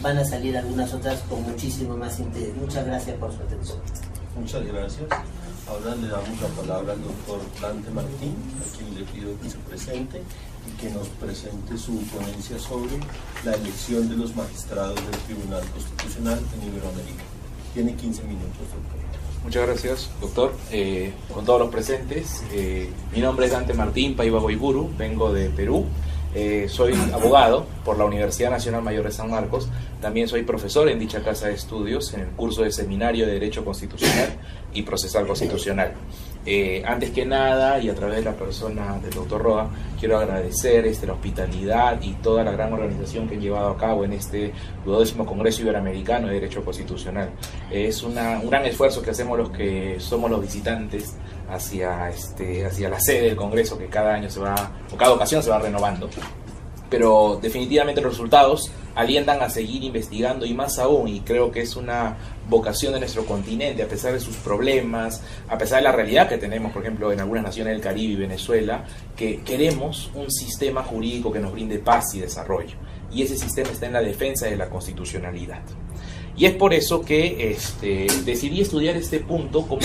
van a salir algunas otras con muchísimo más interés. Muchas gracias por su atención. Muchas gracias. Ahora le damos la palabra al doctor Dante Martín, a quien le pido que se presente y que nos presente su ponencia sobre la elección de los magistrados del Tribunal Constitucional en Iberoamérica. Tiene 15 minutos, doctor. Muchas gracias, doctor. Con todos los presentes, mi nombre es Dante Martín Paiva Goiburu, vengo de Perú. Soy abogado por la Universidad Nacional Mayor de San Marcos. También soy profesor en dicha casa de estudios en el curso de Seminario de Derecho Constitucional y Procesal Constitucional. Antes que nada, y a través de la persona del doctor Roa, quiero agradecer la hospitalidad y toda la gran organización que han llevado a cabo en este 12º Congreso Iberoamericano de Derecho Constitucional. Es un gran esfuerzo que hacemos los que somos los visitantes hacia la sede del Congreso, que cada año o cada ocasión se va renovando. Pero definitivamente los resultados alientan a seguir investigando, y más aún, y creo que es una vocación de nuestro continente, a pesar de sus problemas, a pesar de la realidad que tenemos, por ejemplo, en algunas naciones del Caribe y Venezuela, que queremos un sistema jurídico que nos brinde paz y desarrollo. Y ese sistema está en la defensa de la constitucionalidad. Y es por eso que decidí estudiar este punto como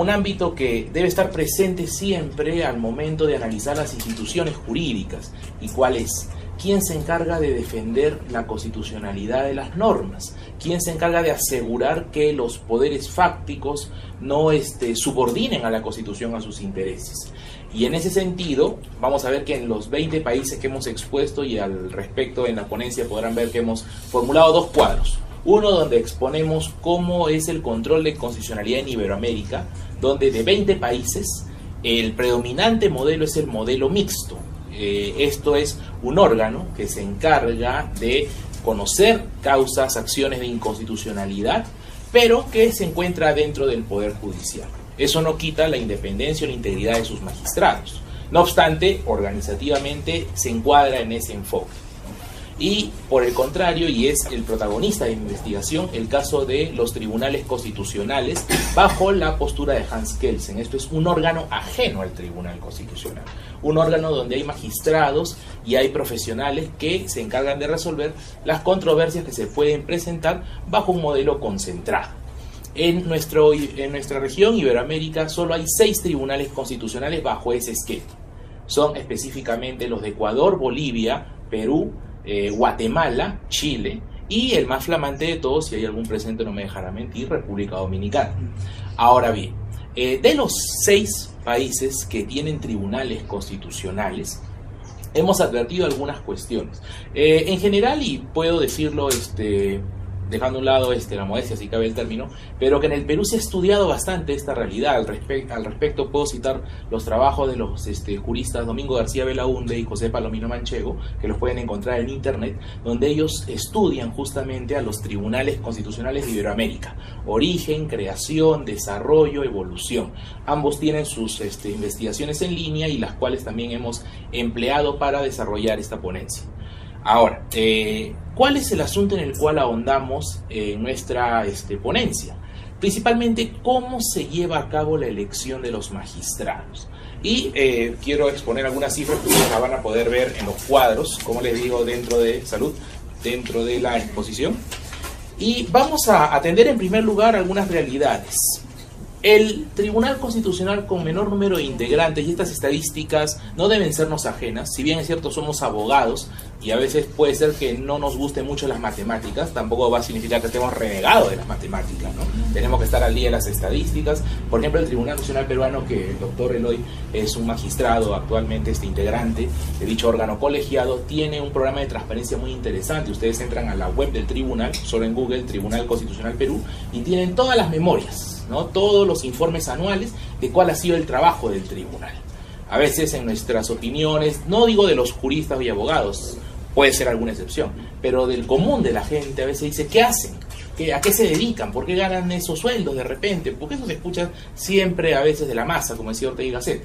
un ámbito que debe estar presente siempre al momento de analizar las instituciones jurídicas. ¿Y cuál es? ¿Quién se encarga de defender la constitucionalidad de las normas? ¿Quién se encarga de asegurar que los poderes fácticos no subordinen a la Constitución a sus intereses? Y en ese sentido, vamos a ver que en los 20 países que hemos expuesto, y al respecto en la ponencia podrán ver que hemos formulado dos cuadros. Uno donde exponemos cómo es el control de constitucionalidad en Iberoamérica, donde de 20 países el predominante modelo es el modelo mixto. Esto es un órgano que se encarga de conocer causas, acciones de inconstitucionalidad, pero que se encuentra dentro del Poder Judicial. Eso no quita la independencia o la integridad de sus magistrados. No obstante, organizativamente se encuadra en ese enfoque. Y por el contrario, y es el protagonista de mi investigación, el caso de los tribunales constitucionales bajo la postura de Hans Kelsen. Esto es un órgano ajeno al Tribunal Constitucional, un órgano donde hay magistrados y hay profesionales que se encargan de resolver las controversias que se pueden presentar bajo un modelo concentrado. En nuestra región, Iberoamérica, solo hay 6 tribunales constitucionales bajo ese esquema. Son específicamente los de Ecuador, Bolivia, Perú, Guatemala, Chile y el más flamante de todos, si hay algún presente no me dejará mentir, República Dominicana. Ahora bien, de los 6 países que tienen tribunales constitucionales, hemos advertido algunas cuestiones. En general, y puedo decirlo dejando a un lado la modestia, si cabe el término, pero que en el Perú se ha estudiado bastante esta realidad. Al respecto puedo citar los trabajos de los juristas Domingo García Belaúnde y José Palomino Manchego, que los pueden encontrar en internet, donde ellos estudian justamente a los tribunales constitucionales de Iberoamérica: origen, creación, desarrollo, evolución. Ambos tienen sus investigaciones en línea, y las cuales también hemos empleado para desarrollar esta ponencia. Ahora, ¿cuál es el asunto en el cual ahondamos en nuestra ponencia? Principalmente, ¿cómo se lleva a cabo la elección de los magistrados? Y quiero exponer algunas cifras que ustedes las van a poder ver en los cuadros, como les digo, dentro de la exposición. Y vamos a atender en primer lugar algunas realidades. El Tribunal Constitucional con menor número de integrantes, y estas estadísticas no deben sernos ajenas, si bien es cierto somos abogados y a veces puede ser que no nos gusten mucho las matemáticas, tampoco va a significar que estemos renegados de las matemáticas, ¿no? Tenemos que estar al día de las estadísticas. Por ejemplo, el Tribunal Nacional Peruano, que el doctor Eloy es un magistrado actualmente, integrante de dicho órgano colegiado, tiene un programa de transparencia muy interesante. Ustedes entran a la web del tribunal, solo en Google, Tribunal Constitucional Perú, y tienen todas las memorias, ¿no? Todos los informes anuales de cuál ha sido el trabajo del tribunal. A veces en nuestras opiniones, no digo de los juristas y abogados, puede ser alguna excepción, pero del común de la gente a veces dice, ¿qué hacen? ¿A qué se dedican? ¿Por qué ganan esos sueldos de repente? Porque eso se escucha siempre a veces de la masa, como decía Ortega y Gasset.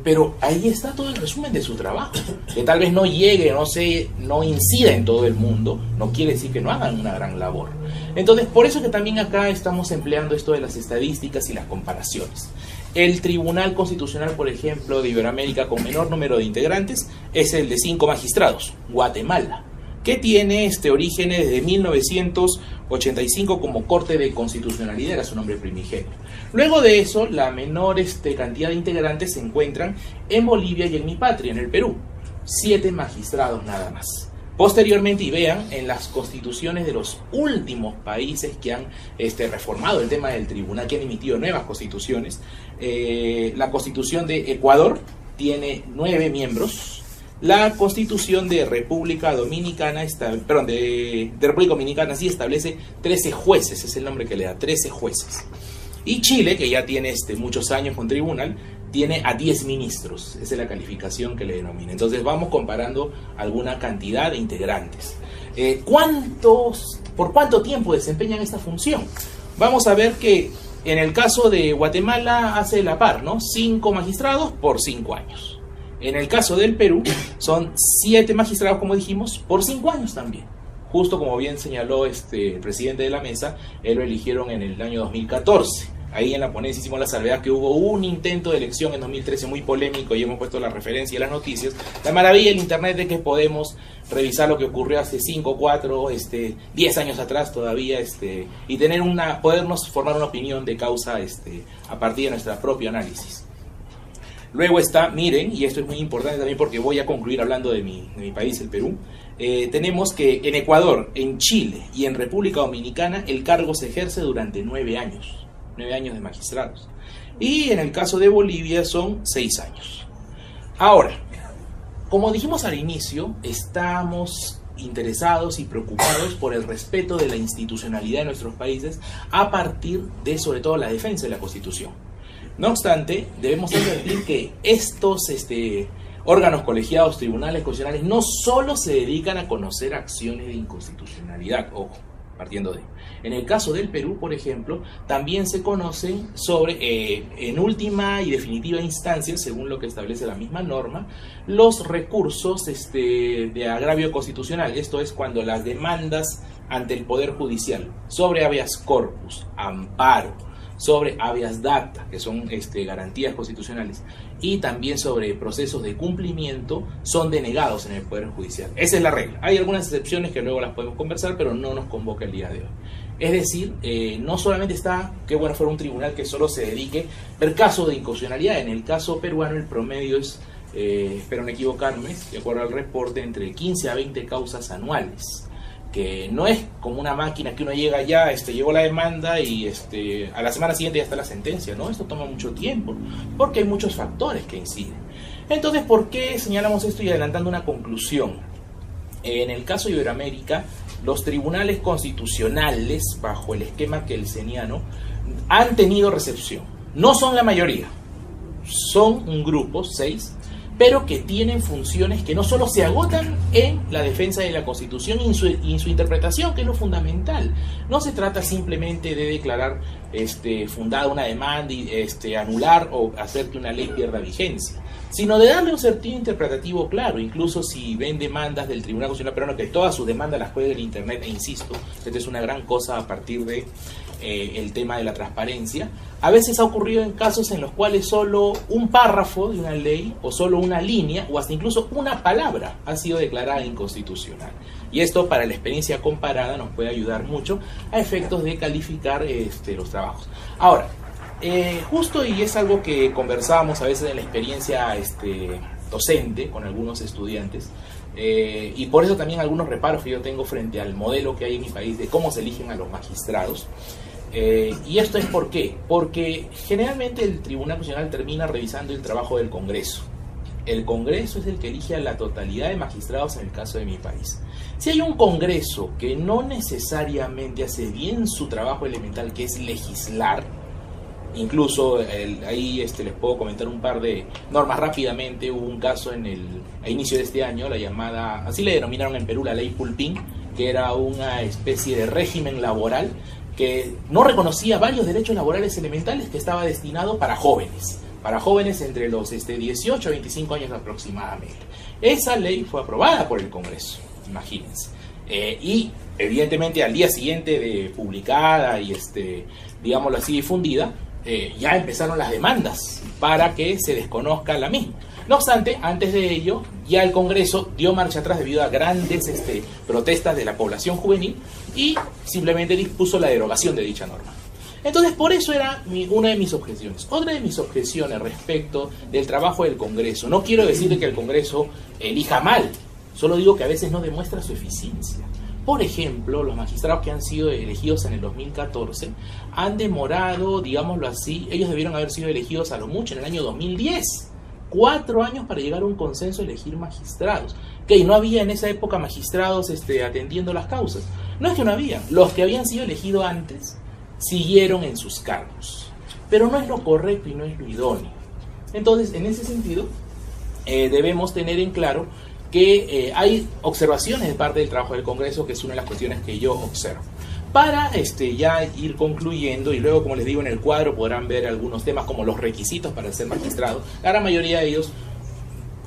Pero ahí está todo el resumen de su trabajo, que tal vez no llegue, no incida en todo el mundo, no quiere decir que no hagan una gran labor. Entonces, por eso que también acá estamos empleando esto de las estadísticas y las comparaciones. El Tribunal Constitucional, por ejemplo, de Iberoamérica con menor número de integrantes es el de 5 magistrados, Guatemala. que tiene orígenes desde 1985 como Corte de Constitucionalidad, era su nombre primigenio. Luego de eso, la menor cantidad de integrantes se encuentran en Bolivia y en mi patria, en el Perú. 7 magistrados nada más. Posteriormente, y vean, en las constituciones de los últimos países que han reformado el tema del tribunal, que han emitido nuevas constituciones, la constitución de Ecuador tiene 9 miembros, la constitución de República Dominicana, de República Dominicana sí establece 13 jueces, es el nombre que le da, 13 jueces. Y Chile, que ya tiene muchos años con tribunal, tiene a 10 ministros, esa es la calificación que le denomina. Entonces vamos comparando alguna cantidad de integrantes. ¿Por cuánto tiempo desempeñan esta función? Vamos a ver que en el caso de Guatemala hace la par, ¿no? 5 magistrados por 5 años. En el caso del Perú son 7 magistrados, como dijimos, por 5 años también. Justo como bien señaló el presidente de la mesa, él lo eligieron en el año 2014. Ahí en la ponencia hicimos la salvedad que hubo un intento de elección en 2013 muy polémico y hemos puesto la referencia y las noticias. La maravilla del internet es que podemos revisar lo que ocurrió hace 5, 4, 10 años atrás todavía y tener podernos formar una opinión de causa a partir de nuestro propio análisis. Luego está, miren, y esto es muy importante también porque voy a concluir hablando de mi país, el Perú. Tenemos que en Ecuador, en Chile y en República Dominicana el cargo se ejerce durante 9 años. 9 años de magistrados. Y en el caso de Bolivia son 6 años. Ahora, como dijimos al inicio, estamos interesados y preocupados por el respeto de la institucionalidad de nuestros países a partir de, sobre todo, la defensa de la Constitución. No obstante, debemos advertir que estos órganos colegiados, tribunales constitucionales, no solo se dedican a conocer acciones de inconstitucionalidad, ojo, partiendo de... En el caso del Perú, por ejemplo, también se conocen sobre, en última y definitiva instancia, según lo que establece la misma norma, los recursos de agravio constitucional. Esto es cuando las demandas ante el Poder Judicial sobre habeas corpus, amparo, sobre habeas data, que son garantías constitucionales, y también sobre procesos de cumplimiento, son denegados en el Poder Judicial. Esa es la regla. Hay algunas excepciones que luego las podemos conversar, pero no nos convoca el día de hoy. Es decir, no solamente está, qué bueno fuera un tribunal que solo se dedique a ver casos de inconstitucionalidad. En el caso peruano el promedio es, espero no equivocarme, de acuerdo al reporte, entre 15 a 20 causas anuales. Que no es como una máquina que uno llega ya, llegó la demanda y a la semana siguiente ya está la sentencia, ¿no? Esto toma mucho tiempo, porque hay muchos factores que inciden. Entonces, ¿por qué señalamos esto y adelantando una conclusión? En el caso de Iberoamérica, los tribunales constitucionales, bajo el esquema kelseniano, han tenido recepción. No son la mayoría, son un grupo, 6, pero que tienen funciones que no solo se agotan en la defensa de la Constitución y en su interpretación, que es lo fundamental. No se trata simplemente de declarar fundada una demanda y anular o hacer que una ley pierda vigencia, sino de darle un sentido interpretativo claro. Incluso si ven demandas del Tribunal Constitucional peruano, que todas sus demandas las juega el Internet, e insisto, esto es una gran cosa a partir de el tema de la transparencia. A veces ha ocurrido en casos en los cuales solo un párrafo de una ley, o solo una línea, o hasta incluso una palabra ha sido declarada inconstitucional. Y esto, para la experiencia comparada, nos puede ayudar mucho a efectos de calificar los trabajos. Ahora, justo, y es algo que conversábamos a veces en la experiencia docente con algunos estudiantes, y por eso también algunos reparos que yo tengo frente al modelo que hay en mi país de cómo se eligen a los magistrados. Y esto es ¿por qué? Porque generalmente el Tribunal Constitucional termina revisando el trabajo del Congreso. El Congreso es el que elige a la totalidad de magistrados en el caso de mi país. Si hay un Congreso que no necesariamente hace bien su trabajo elemental, que es legislar, incluso ahí les puedo comentar un par de normas rápidamente. Hubo un caso a inicio de este año, la llamada, así le denominaron en Perú, la ley Pulpín, que era una especie de régimen laboral que no reconocía varios derechos laborales elementales, que estaba destinado para jóvenes entre los 18 a 25 años aproximadamente. Esa ley fue aprobada por el Congreso, imagínense. Y evidentemente al día siguiente de publicada y digámoslo así, difundida, ya empezaron las demandas para que se desconozca la misma. No obstante, antes de ello, ya el Congreso dio marcha atrás debido a grandes protestas de la población juvenil y simplemente dispuso la derogación de dicha norma. Entonces, por eso era una de mis objeciones. Otra de mis objeciones respecto del trabajo del Congreso, no quiero decir que el Congreso elija mal, solo digo que a veces no demuestra su eficiencia. Por ejemplo, los magistrados que han sido elegidos en el 2014 han demorado, digámoslo así, ellos debieron haber sido elegidos a lo mucho en el año 2010. 4 años para llegar a un consenso y elegir magistrados. Que no había en esa época magistrados atendiendo las causas. No es que no había, los que habían sido elegidos antes siguieron en sus cargos. Pero no es lo correcto y no es lo idóneo. Entonces, en ese sentido, debemos tener en claro que hay observaciones de parte del trabajo del Congreso, que es una de las cuestiones que yo observo. Para ya ir concluyendo, y luego, como les digo, en el cuadro podrán ver algunos temas como los requisitos para ser magistrado. La gran mayoría de ellos,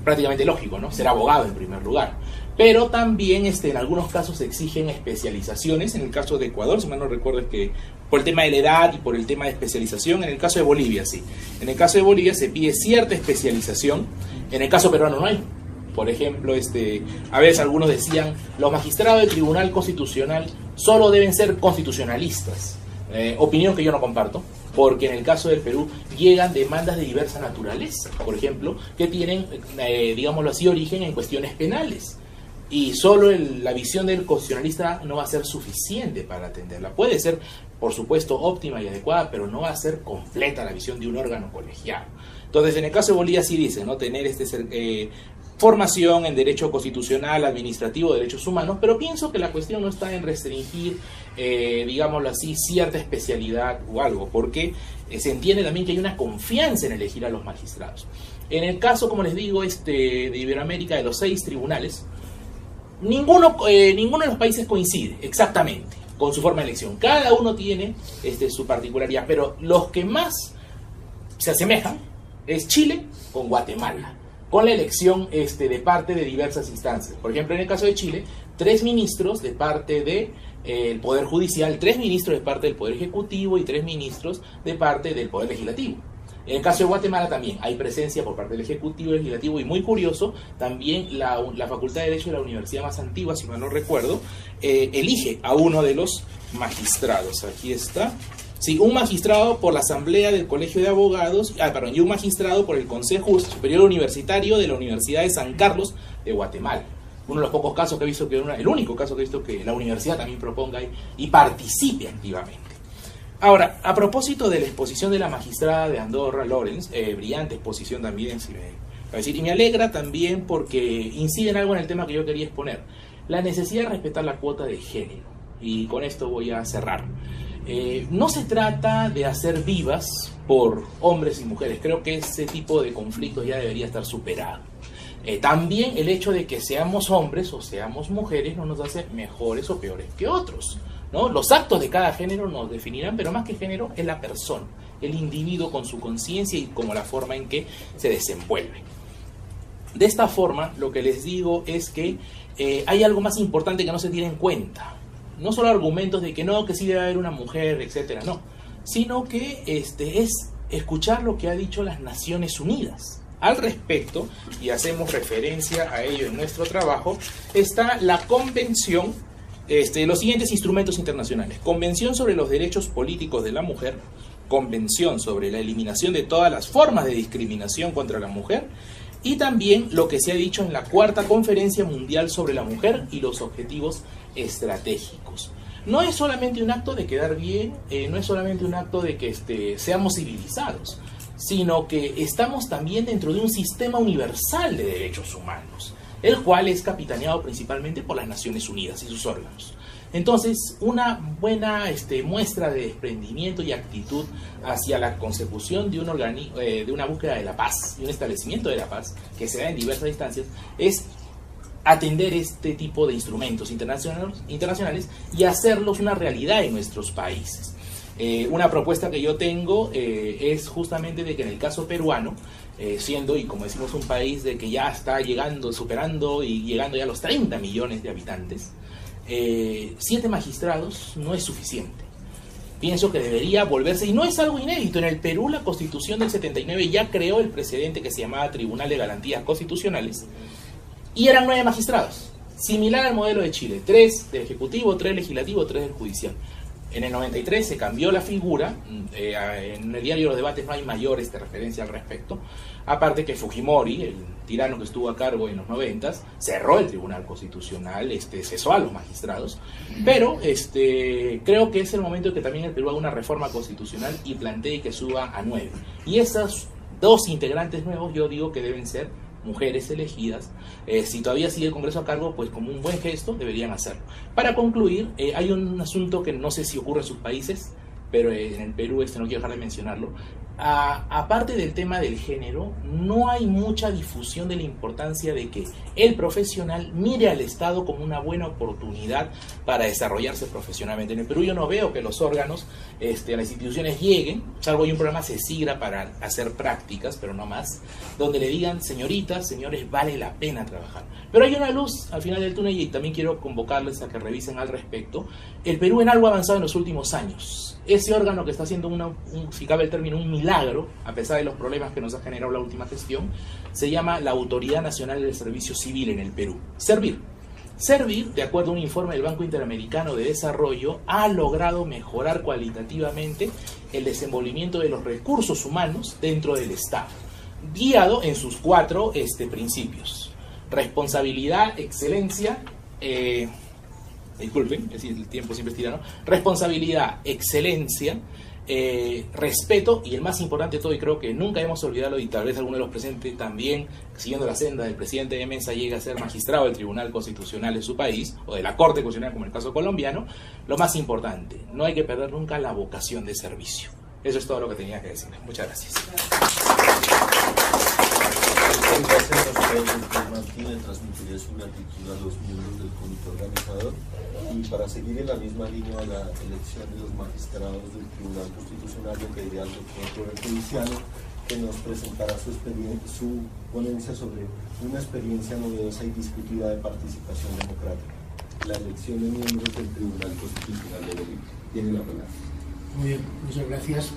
prácticamente lógico, ¿no? Ser abogado en primer lugar. Pero también en algunos casos exigen especializaciones. En el caso de Ecuador, si mal no recuerdo, es que por el tema de la edad y por el tema de especialización. En el caso de Bolivia, sí. En el caso de Bolivia se pide cierta especialización. En el caso peruano no hay. Por ejemplo, a veces algunos decían, los magistrados del Tribunal Constitucional solo deben ser constitucionalistas. Opinión que yo no comparto, porque en el caso del Perú llegan demandas de diversa naturaleza, por ejemplo, que tienen, digámoslo así, origen en cuestiones penales. Y solo la visión del constitucionalista no va a ser suficiente para atenderla. Puede ser, por supuesto, óptima y adecuada, pero no va a ser completa la visión de un órgano colegiado. Entonces, en el caso de Bolivia sí dice, ¿no? Tener formación en derecho constitucional, administrativo, derechos humanos, pero pienso que la cuestión no está en restringir, digámoslo así, cierta especialidad o algo, porque se entiende también que hay una confianza en elegir a los magistrados. En el caso, como les digo, de Iberoamérica, de los 6 tribunales, ninguno de los países coincide exactamente con su forma de elección. Cada uno tiene su particularidad, pero los que más se asemejan es Chile con Guatemala, con la elección de parte de diversas instancias. Por ejemplo, en el caso de Chile, 3 ministros de parte del Poder Judicial, 3 ministros de parte del Poder Ejecutivo y 3 ministros de parte del Poder Legislativo. En el caso de Guatemala también hay presencia por parte del Ejecutivo y Legislativo, y muy curioso, también la Facultad de Derecho de la universidad más antigua, si mal no recuerdo, elige a uno de los magistrados. Aquí está. Sí, un magistrado por la Asamblea del Colegio de Abogados, y un magistrado por el Consejo Superior Universitario de la Universidad de San Carlos de Guatemala. Uno de los pocos casos que he visto, el único caso que he visto que la universidad también proponga y participe activamente. Ahora, a propósito de la exposición de la magistrada de Andorra, Lawrence, brillante exposición también, y me alegra también porque incide en algo en el tema que yo quería exponer, la necesidad de respetar la cuota de género, y con esto voy a cerrar. No se trata de hacer vivas por hombres y mujeres, creo que ese tipo de conflictos ya debería estar superado. También el hecho de que seamos hombres o seamos mujeres no nos hace mejores o peores que otros, ¿no? Los actos de cada género nos definirán, pero más que género es la persona, el individuo con su conciencia y como la forma en que se desenvuelve. De esta forma, lo que les digo es que hay algo más importante que no se tiene en cuenta. No solo argumentos de que no, que sí debe haber una mujer, etcétera, no, sino que es escuchar lo que ha dicho las Naciones Unidas. Al respecto, y hacemos referencia a ello en nuestro trabajo, está la Convención, los siguientes instrumentos internacionales: Convención sobre los Derechos Políticos de la Mujer, Convención sobre la Eliminación de todas las formas de discriminación contra la mujer, y también lo que se ha dicho en la 4ª Conferencia Mundial sobre la Mujer y los Objetivos Estratégicos. No es solamente un acto de quedar bien, no es solamente un acto de que seamos civilizados, sino que estamos también dentro de un sistema universal de derechos humanos, el cual es capitaneado principalmente por las Naciones Unidas y sus órganos. Entonces, una buena muestra de desprendimiento y actitud hacia la consecución de una búsqueda de la paz y un establecimiento de la paz que se da en diversas instancias es atender este tipo de instrumentos internacionales y hacerlos una realidad en nuestros países. Una propuesta que yo tengo es justamente de que en el caso peruano, siendo, y como decimos, un país de que ya está superando y llegando ya a los 30 millones de habitantes, 7 magistrados no es suficiente. pienso que debería volverse, y no es algo inédito, en el Perú la Constitución del 79 ya creó el precedente que se llamaba Tribunal de Garantías Constitucionales, y eran 9 magistrados, similar al modelo de Chile, 3 del Ejecutivo, 3 del Legislativo, 3 del Judicial. En el 93 se cambió la figura, en el diario Los Debates no hay mayor referencia al respecto, aparte que Fujimori, el tirano que estuvo a cargo en los 90s, cerró el Tribunal Constitucional, cesó a los magistrados, pero creo que es el momento de que también el Perú haga una reforma constitucional y plantee que suba a 9. Y esos 2 integrantes nuevos yo digo que deben ser mujeres elegidas. Si todavía sigue el Congreso a cargo, pues como un buen gesto deberían hacerlo. Para concluir, hay un asunto que no sé si ocurre en sus países, pero en el Perú no quiero dejar de mencionarlo. Aparte del tema del género, no hay mucha difusión de la importancia de que el profesional mire al Estado como una buena oportunidad para desarrollarse profesionalmente. En el Perú yo no veo que los órganos, a las instituciones lleguen, salvo hay un programa CECIGRA para hacer prácticas, pero no más, donde le digan, señoritas, señores, vale la pena trabajar. Pero hay una luz al final del túnel y también quiero convocarles a que revisen al respecto. El Perú en algo ha avanzado en los últimos años. Ese órgano que está haciendo si cabe el término, un milagro, a pesar de los problemas que nos ha generado la última gestión, se llama la Autoridad Nacional del Servicio Civil en el Perú. Servir, de acuerdo a un informe del Banco Interamericano de Desarrollo, ha logrado mejorar cualitativamente el desenvolvimiento de los recursos humanos dentro del Estado, guiado en sus 4 principios: responsabilidad, excelencia, disculpen, es decir, el tiempo siempre es tirano. Responsabilidad, excelencia, respeto y el más importante de todo, y creo que nunca hemos olvidado, y tal vez alguno de los presentes también, siguiendo la senda del presidente de Mesa, llegue a ser magistrado del Tribunal Constitucional de su país, o de la Corte Constitucional como en el caso colombiano. Lo más importante, no hay que perder nunca la vocación de servicio. Eso es todo lo que tenía que decir. Muchas gracias. Martín, transmitiré su gratitud a los miembros del comité organizador, y para seguir en la misma línea de la elección de los magistrados del Tribunal Constitucional, le pediré al doctor Roberto Luciano que nos presentará su ponencia sobre una experiencia novedosa y discutida de participación democrática, la elección de miembros del Tribunal Constitucional de Bolivia. Tiene la palabra. Muy bien, muchas gracias.